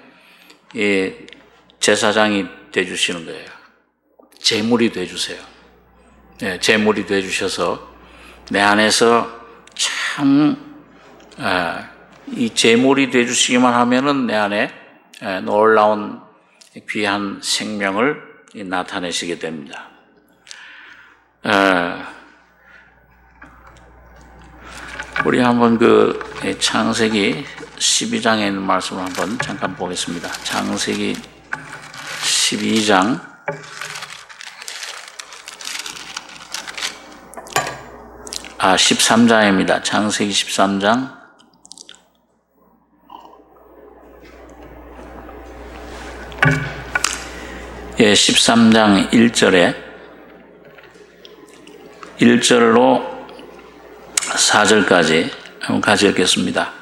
Speaker 1: 제사장이 되주시는 거예요. 제물이 되주세요. 제물이 되주셔서 내 안에서 참 이 제물이 되주시기만 하면은 내 안에 놀라운 귀한 생명을 나타내시게 됩니다. 우리 한번 그 창세기 12장에 있는 말씀을 한번 잠깐 보겠습니다. 창세기 12장 13장입니다. 창세기 13장 13장 1절로 4절까지 한번 같이 읽겠습니다.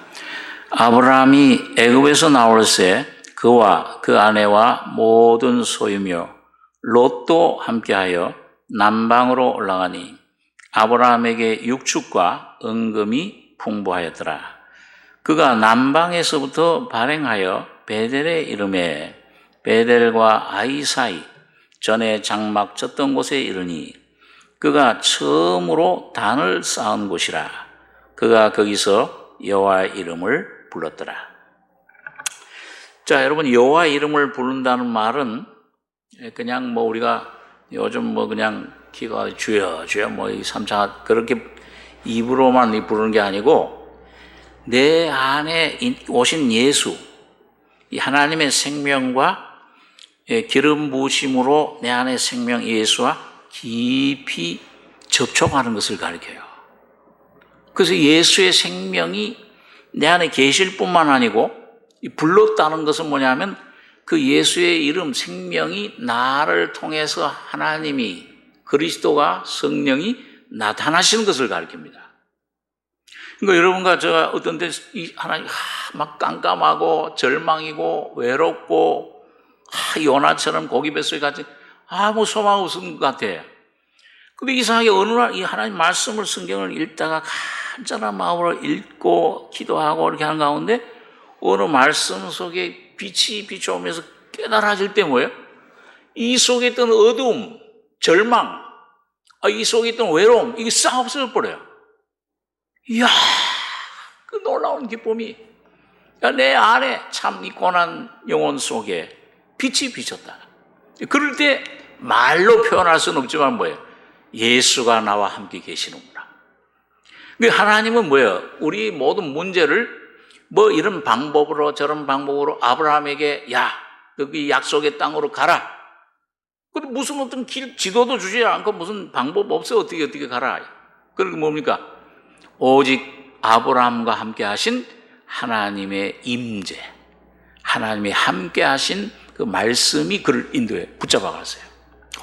Speaker 1: 아브라함이 애굽에서 나올새 그와 그 아내와 모든 소유며 롯도 함께하여 남방으로 올라가니 아브라함에게 육축과 은금이 풍부하였더라. 그가 남방에서부터 발행하여 베델에 이르매 베델과 아이 사이 전에 장막 쳤던 곳에 이르니 그가 처음으로 단을 쌓은 곳이라. 그가 거기서 여호와의 이름을 불렀더라. 자, 여러분 여호와의 이름을 부른다는 말은 그냥 우리가 요즘 그냥 기가 주여 이 삼차 그렇게 입으로만 부르는 게 아니고 내 안에 오신 예수, 이 하나님의 생명과 기름 부으심으로 내 안에 생명 예수와 깊이 접촉하는 것을 가리켜요. 그래서 예수의 생명이 내 안에 계실 뿐만 아니고 불렀다는 것은 뭐냐면 그 예수의 이름 생명이 나를 통해서 하나님이 그리스도가 성령이 나타나시는 것을 가리킵니다. 그러니까 여러분과 제가 어떤 데 하나님 막 깜깜하고 절망이고 외롭고 요나처럼 고기 뱃속에 같이 아무 소망 없은 것 같아. 근데 이상하게 어느 날 이 하나님 말씀을 성경을 읽다가 간절한 마음으로 읽고 기도하고 이렇게 하는 가운데 어느 말씀 속에 빛이 비춰오면서 깨달아질 때 뭐예요? 이 속에 있던 어두움, 절망, 이 속에 있던 외로움 이게 싹 없어져 버려요. 이야, 그 놀라운 기쁨이 내 안에 참 이 고난 영혼 속에 빛이 비쳤다. 그럴 때 말로 표현할 수는 없지만 뭐예요? 예수가 나와 함께 계시는구나. 하나님은 뭐예요? 우리 모든 문제를 뭐 이런 방법으로 저런 방법으로 아브라함에게 야, 너그 약속의 땅으로 가라. 근데 무슨 어떤 길 지도도 주지 않고 무슨 방법 없어 어떻게 가라. 그러게 뭡니까? 오직 아브라함과 함께 하신 하나님의 임재, 하나님이 함께 하신 그 말씀이 그를 인도에 붙잡아 갔어요.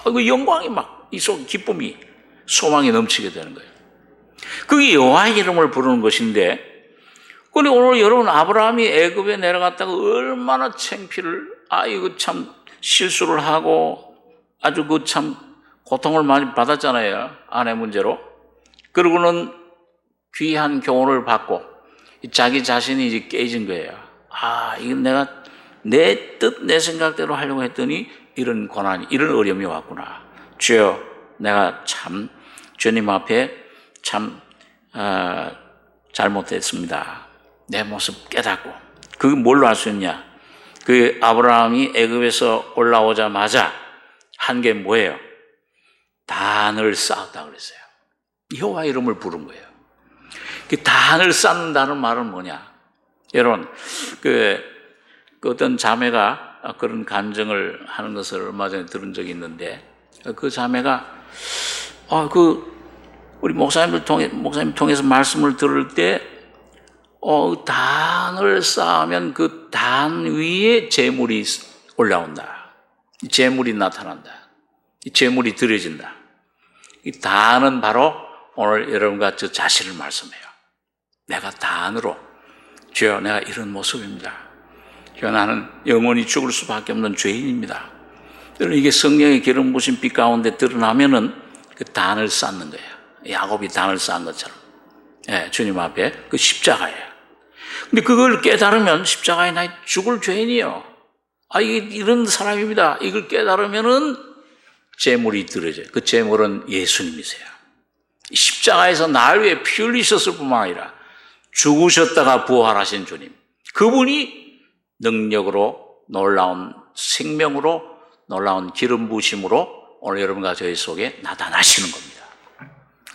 Speaker 1: 그 영광이 막 이 속 기쁨이 소망이 넘치게 되는 거예요. 그게 여호와의 이름을 부르는 것인데, 근데 오늘 여러분 아브라함이 애굽에 내려갔다가 얼마나 창피를 이거 참 실수를 하고 아주 그 참 고통을 많이 받았잖아요. 아내 문제로. 그러고는 귀한 교훈을 받고 자기 자신이 이제 깨진 거예요. 이건 내가 내 뜻, 내 생각대로 하려고 했더니 이런 고난이, 이런 어려움이 왔구나. 주여, 내가 참 주님 앞에 참 잘못했습니다. 내 모습 깨닫고. 그게 뭘로 할 수 있냐? 그 아브라함이 애굽에서 올라오자마자 한 게 뭐예요? 단을 쌓았다 그랬어요. 여호와 이름을 부른 거예요. 그 단을 쌓는다는 말은 뭐냐? 여러분, 그 어떤 자매가 그런 간증을 하는 것을 얼마 전에 들은 적이 있는데, 그 자매가 우리 목사님 통해서 말씀을 들을 때 단을 쌓으면 그 단 위에 재물이 올라온다. 재물이 나타난다. 재물이 드려진다. 이 단은 바로 오늘 여러분과 저 자신을 말씀해요. 내가 단으로, 주여, 내가 이런 모습입니다. 주여, 나는 영원히 죽을 수밖에 없는 죄인입니다. 이게 성령의 기름 부신 빛 가운데 드러나면은 그 단을 쌓는 거예요. 야곱이 단을 쌓은 것처럼. 주님 앞에 그 십자가예요. 근데 그걸 깨달으면 십자가에 나 죽을 죄인이요. 이게 이런 사람입니다. 이걸 깨달으면은 재물이 들어져요. 그 재물은 예수님이세요. 십자가에서 날 위해 피 흘리셨을 뿐만 아니라 죽으셨다가 부활하신 주님. 그분이 능력으로 놀라운 생명으로 놀라운 기름 부으심으로 오늘 여러분과 저희 속에 나타나시는 겁니다.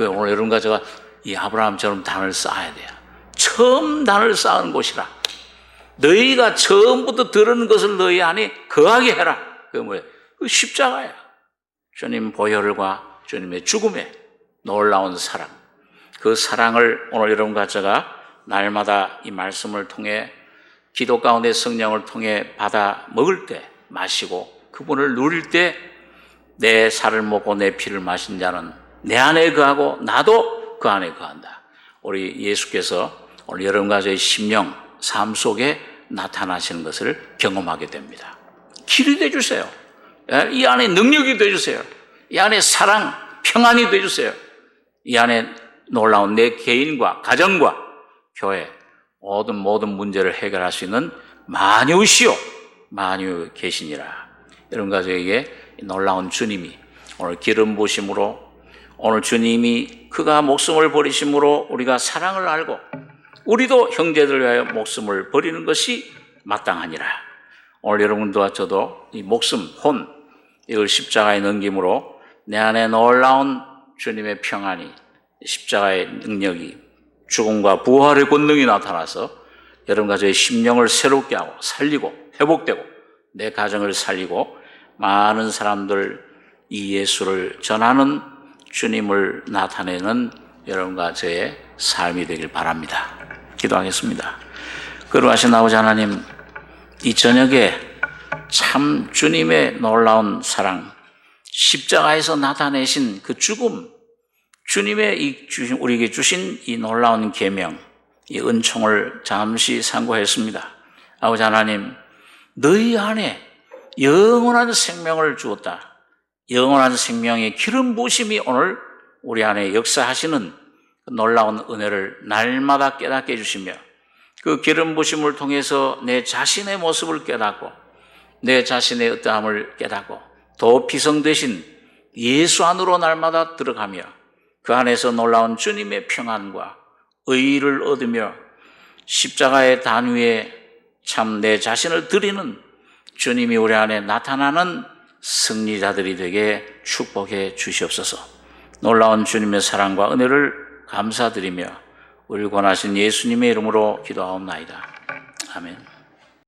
Speaker 1: 오늘 여러분과 제가 이 아브라함처럼 단을 쌓아야 돼요. 처음 단을 쌓은 곳이라. 너희가 처음부터 들은 것을 너희 안에 거하게 해라. 그게 뭐예요? 그 십자가야. 주님 보혈과 주님의 죽음에 놀라운 사랑. 그 사랑을 오늘 여러분과 제가 날마다 이 말씀을 통해 기도 가운데 성령을 통해 받아 먹을 때, 마시고 그분을 누릴 때 내 살을 먹고 내 피를 마신 자는 내 안에 거하고 나도 그 안에 거한다. 우리 예수께서 오늘 여러분과 저의 심령, 삶 속에 나타나시는 것을 경험하게 됩니다. 길이 되어주세요. 이 안에 능력이 되어주세요. 이 안에 사랑, 평안이 되어주세요. 이 안에 놀라운 내 개인과 가정과 교회, 모든 문제를 해결할 수 있는 만유시요 만유 계시니라. 여러분과 저에게 놀라운 주님이 오늘 기름 부으심으로, 오늘 주님이 그가 목숨을 버리심으로 우리가 사랑을 알고 우리도 형제들 위하여 목숨을 버리는 것이 마땅하니라. 오늘 여러분들과 저도 이 목숨, 혼, 이걸 십자가에 넘김으로 내 안에 놀라운 주님의 평안이, 십자가의 능력이, 죽음과 부활의 권능이 나타나서 여러분과 저의 심령을 새롭게 하고 살리고 회복되고 내 가정을 살리고 많은 사람들 이 예수를 전하는 주님을 나타내는 여러분과 저의 삶이 되길 바랍니다. 기도하겠습니다. 거룩하신 아버지 하나님, 이 저녁에 참 주님의 놀라운 사랑, 십자가에서 나타내신 그 죽음, 주님의 우리에게 주신 이 놀라운 계명, 이 은총을 잠시 상고했습니다. 아버지 하나님, 너희 안에 영원한 생명을 주었다. 영원한 생명의 기름 부으심이 오늘 우리 안에 역사하시는 놀라운 은혜를 날마다 깨닫게 해주시며, 그 기름 부으심을 통해서 내 자신의 모습을 깨닫고 내 자신의 어떠함을 깨닫고 더 피성되신 예수 안으로 날마다 들어가며 그 안에서 놀라운 주님의 평안과 의의를 얻으며 십자가의 단 위에 참 내 자신을 드리는 주님이 우리 안에 나타나는 승리자들이 되게 축복해 주시옵소서. 놀라운 주님의 사랑과 은혜를 감사드리며 우리 권하신 예수님의 이름으로 기도하옵나이다. 아멘.